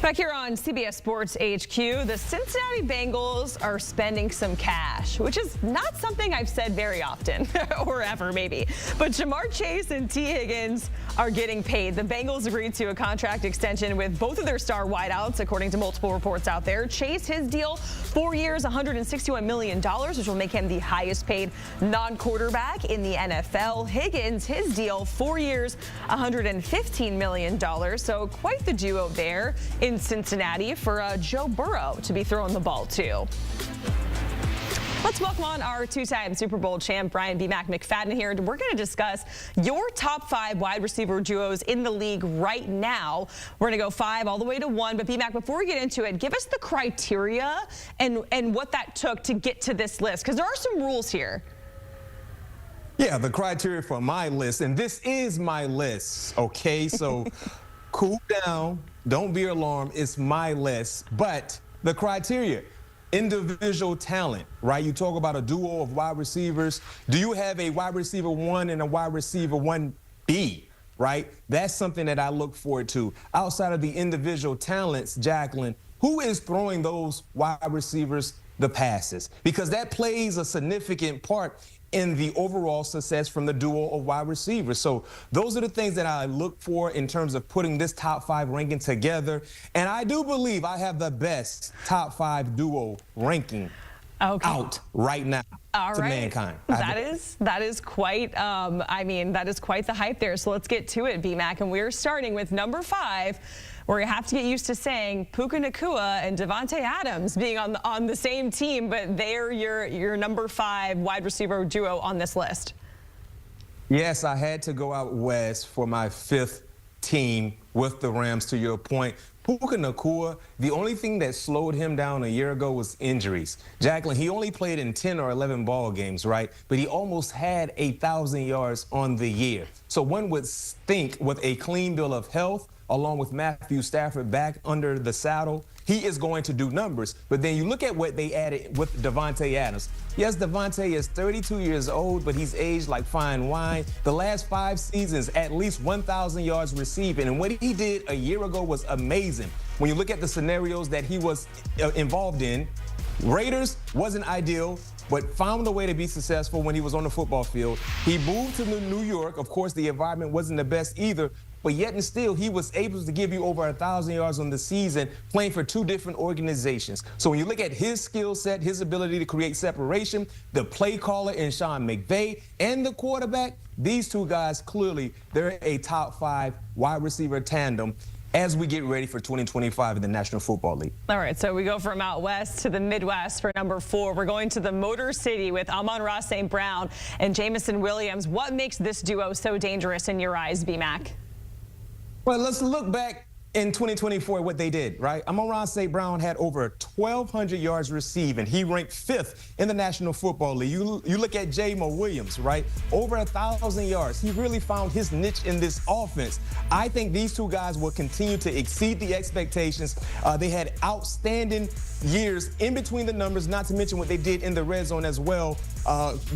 Back here on CBS Sports HQ, the Cincinnati Bengals are spending some cash, which is not something I've said very often, or ever maybe. But Jamar Chase and T. Higgins are getting paid. The Bengals agreed to a contract extension with both of their star wideouts, according to multiple reports out there. Chase, his deal, 4 years, $161 million, which will make him the highest paid non-quarterback in the NFL. Higgins, his deal, 4 years, $115 million. So quite the duo there in Cincinnati for Joe Burrow to be throwing the ball to. Let's welcome on our two-time Super Bowl champ, Bryant McFadden here. We're going to discuss your top 5 wide receiver duos in the league right now. We're going to go 5 all the way to 1. But B-Mac, before we get into it, give us the criteria and what that took to get to this list, because there are some rules here. Yeah, the criteria for my list, and this is my list, okay? So cool down, don't be alarmed, it's my list. But the criteria, individual talent, right? You talk about a duo of wide receivers. Do you have a wide receiver 1 and a wide receiver 1B, right? That's something that I look forward to. Outside of the individual talents, Jacqueline, who is throwing those wide receivers the passes? Because that plays a significant part in the overall success from the duo of wide receivers. So those are the things that I look for in terms of putting this top 5 ranking together. And I do believe I have the best top 5 duo ranking out right now to mankind. That is quite, that is quite the hype there. So let's get to it, B-Mac. And we're starting with number 5. Where you have to get used to saying Puka Nacua and Davante Adams being on the same team, but they're your number 5 wide receiver duo on this list. Yes, I had to go out west for my 5th team with the Rams, to your point. Puka Nacua, the only thing that slowed him down a year ago was injuries. Jacqueline, he only played in 10 or 11 ball games, right? But he almost had 1,000 yards on the year. So one would think with a clean bill of health, along with Matthew Stafford back under the saddle, he is going to do numbers. But then you look at what they added with Davante Adams. Yes, Davante is 32 years old, but he's aged like fine wine. The last 5 seasons, at least 1,000 yards receiving. And what he did a year ago was amazing. When you look at the scenarios that he was involved in, Raiders wasn't ideal, but found a way to be successful when he was on the football field. He moved to New York. Of course, the environment wasn't the best either, but yet and still, he was able to give you over 1,000 yards on the season, playing for 2 different organizations. So when you look at his skill set, his ability to create separation, the play caller in Sean McVay, and the quarterback, these 2 guys, clearly, they're a top 5 wide receiver tandem as we get ready for 2025 in the National Football League. All right, so we go from out west to the Midwest for number 4. We're going to the Motor City with Amon-Ra St. Brown and Jameson Williams. What makes this duo so dangerous in your eyes, B-Mac? Well, let's look back in 2024 what they did, right? Amon-Ra St. Brown had over 1,200 yards receiving. He ranked 5th in the National Football League. You look at J-Mo Williams, right? Over 1,000 yards. He really found his niche in this offense. I think these 2 guys will continue to exceed the expectations. They had outstanding years in between the numbers, not to mention what they did in the red zone as well,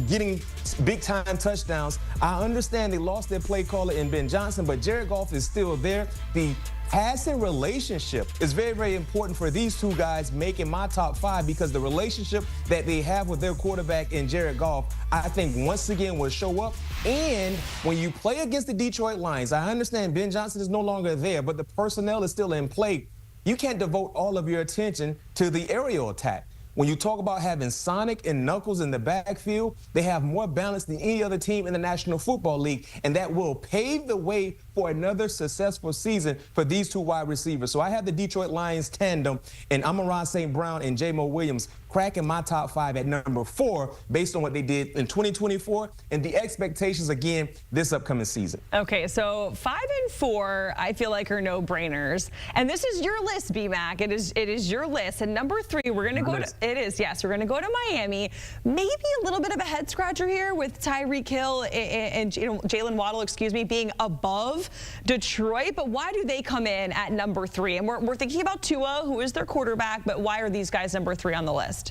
getting big-time touchdowns. I understand they lost their play caller in Ben Johnson, but Jared Goff is still there. The passing relationship is very, very important for these 2 guys making my top 5, because the relationship that they have with their quarterback in Jared Goff, I think once again will show up. And when you play against the Detroit Lions, I understand Ben Johnson is no longer there, but the personnel is still in play. You can't devote all of your attention to the aerial attack. When you talk about having Sonic and Knuckles in the backfield, they have more balance than any other team in the National Football League, and that will pave the way for another successful season for these 2 wide receivers. So I have the Detroit Lions tandem and Amon-Ra St. Brown and J-Mo Williams cracking my top 5 at number 4 based on what they did in 2024 and the expectations again this upcoming season. Okay, so 5 and 4 I feel like are no-brainers. And this is your list, B-Mac. It is your list. And number 3, we're going to go to, we're going to go to Miami. Maybe a little bit of a head scratcher here with Tyreek Hill and Jalen Waddle, being above Detroit. But why do they come in at number 3? And we're thinking about Tua, who is their quarterback, but why are these guys number 3 on the list?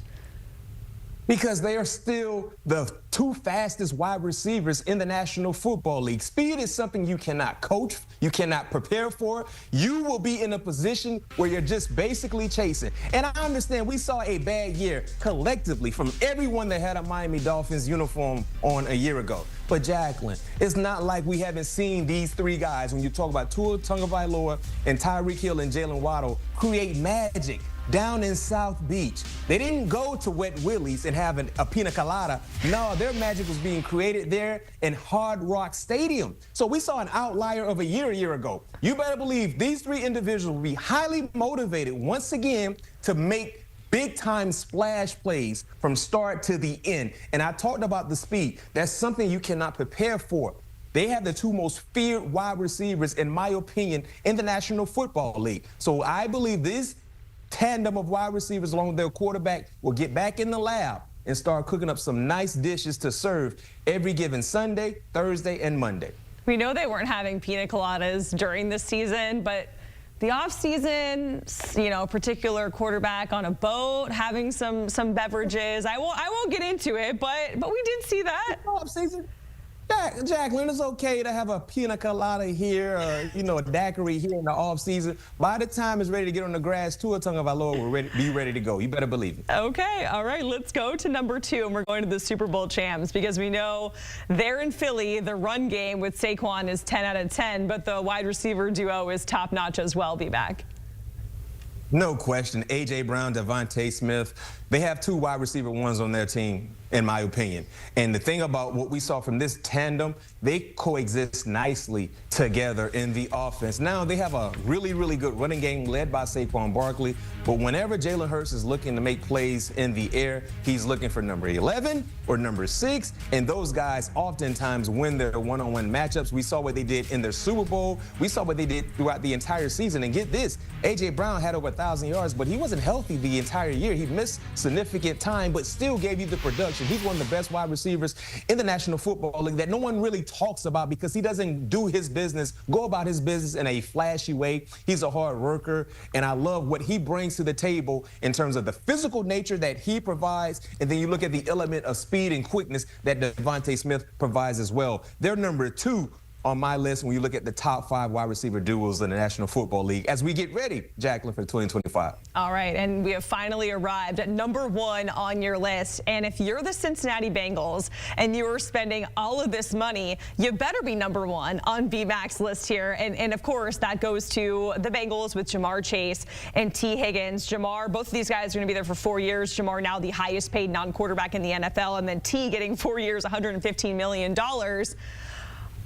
Because they are still the two fastest wide receivers in the National Football League. Speed is something you cannot coach, you cannot prepare for. You will be in a position where you're just basically chasing. And I understand we saw a bad year collectively from everyone that had a Miami Dolphins uniform on a year ago. But Jacqueline, it's not like we haven't seen these three guys, when you talk about Tua Tagovailoa and Tyreek Hill and Jalen Waddle, create magic down in South Beach. They didn't go to Wet Willie's and have a pina colada. No, their magic was being created there in Hard Rock Stadium. So we saw an outlier of a year ago. You better believe these three individuals will be highly motivated once again to make big-time splash plays from start to the end. And I talked about the speed. That's something you cannot prepare for. They have the two most feared wide receivers, in my opinion, in the National Football League. So I believe this tandem of wide receivers along with their quarterback will get back in the lab and start cooking up some nice dishes to serve every given Sunday, Thursday, and Monday. We know they weren't having pina coladas during the season, but the offseason, you know, a particular quarterback on a boat having some beverages. I won't get into it, but we did see that. Offseason. Jacqueline, it's okay to have a pina colada here, or, you know, a daiquiri here in the off season. By the time it's ready to get on the grass, Tua Tagovailoa will be ready to go. You better believe it. Okay, all right, let's go to number 2, and we're going to the Super Bowl champs, because we know they're in Philly. The run game with Saquon is 10 out of 10, but the wide receiver duo is top notch as well. Be back. No question. A.J. Brown, Devontae Smith, they have two wide receiver ones on their team, in my opinion. And the thing about what we saw from this tandem, they coexist nicely together in the offense. Now, they have a really, really good running game led by Saquon Barkley. But whenever Jalen Hurts is looking to make plays in the air, he's looking for number 11 or number 6. And those guys oftentimes win their one-on-one matchups. We saw what they did in their Super Bowl. We saw what they did throughout the entire season. And get this, A.J. Brown had over 1,000 yards, but he wasn't healthy the entire year. He missed significant time, but still gave you the production. He's one of the best wide receivers in the National Football League that no one really talks about, because he doesn't do his business, go about his business in a flashy way. He's a hard worker, and I love what he brings to the table in terms of the physical nature that he provides, and then you look at the element of speed and quickness that Devontae Smith provides as well. They're number 2 on my list when you look at the top 5 wide receiver duos in the National Football League as we get ready, Jacqueline, for 2025. All right, and we have finally arrived at number 1 on your list. And if you're the Cincinnati Bengals and you are spending all of this money, you better be number 1 on BMAC's list here. And of course, that goes to the Bengals with Jamar Chase and T. Higgins. Jamar, both of these guys are going to be there for 4 years. Jamar now the highest paid non-quarterback in the NFL, and then T getting 4 years, $115 million.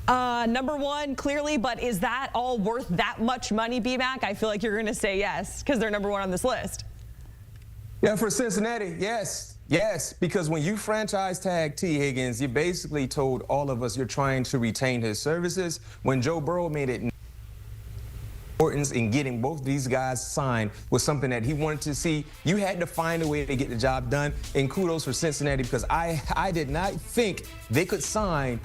Number 1, clearly, but is that all worth that much money, BMAC? I feel like you're going to say yes, because they're number 1 on this list. Yeah, for Cincinnati, yes. Yes, because when you franchise tag T. Higgins, you basically told all of us you're trying to retain his services. When Joe Burrow made it importance in getting both these guys signed was something that he wanted to see. You had to find a way to get the job done, and kudos for Cincinnati, because I did not think they could sign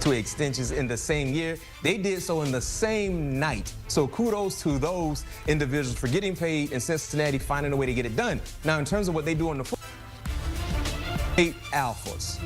2 extensions in the same year. They did so in the same night. So kudos to those individuals for getting paid in Cincinnati, finding a way to get it done. Now, in terms of what they do on the floor, 8 alphas,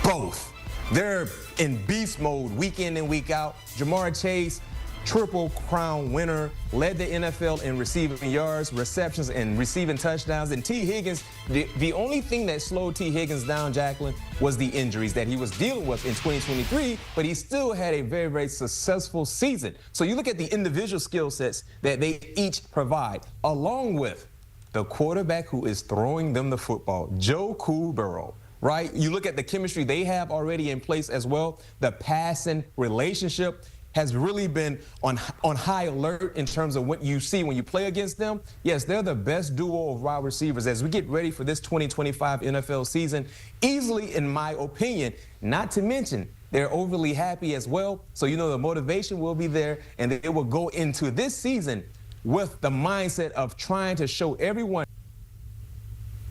both. They're in beast mode week in and week out. Jamar Chase, Triple Crown winner, led the NFL in receiving yards, receptions, and receiving touchdowns. And T. Higgins, the only thing that slowed T. Higgins down, Jacqueline, was the injuries that he was dealing with in 2023, but he still had a very, very successful season. So you look at the individual skill sets that they each provide, along with the quarterback who is throwing them the football, Joe Cool Burrow. Right? You look at the chemistry they have already in place as well. The passing relationship has really been on high alert in terms of what you see when you play against them. Yes, they're the best duo of wide receivers as we get ready for this 2025 NFL season, easily, in my opinion. Not to mention, they're overly happy as well. So, you know, the motivation will be there, and they will go into this season with the mindset of trying to show everyone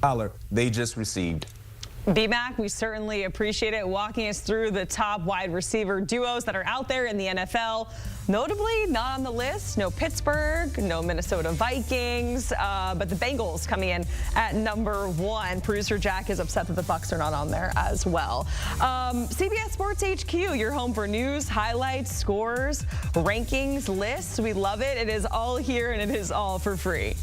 the dollar they just received. B-Mac, we certainly appreciate it, walking us through the top wide receiver duos that are out there in the NFL. Notably not on the list, no Pittsburgh, no Minnesota Vikings, but the Bengals coming in at number 1. Producer Jack is upset that the Bucs are not on there as well. CBS Sports HQ, your home for news, highlights, scores, rankings, lists. We love it. It is all here and it is all for free.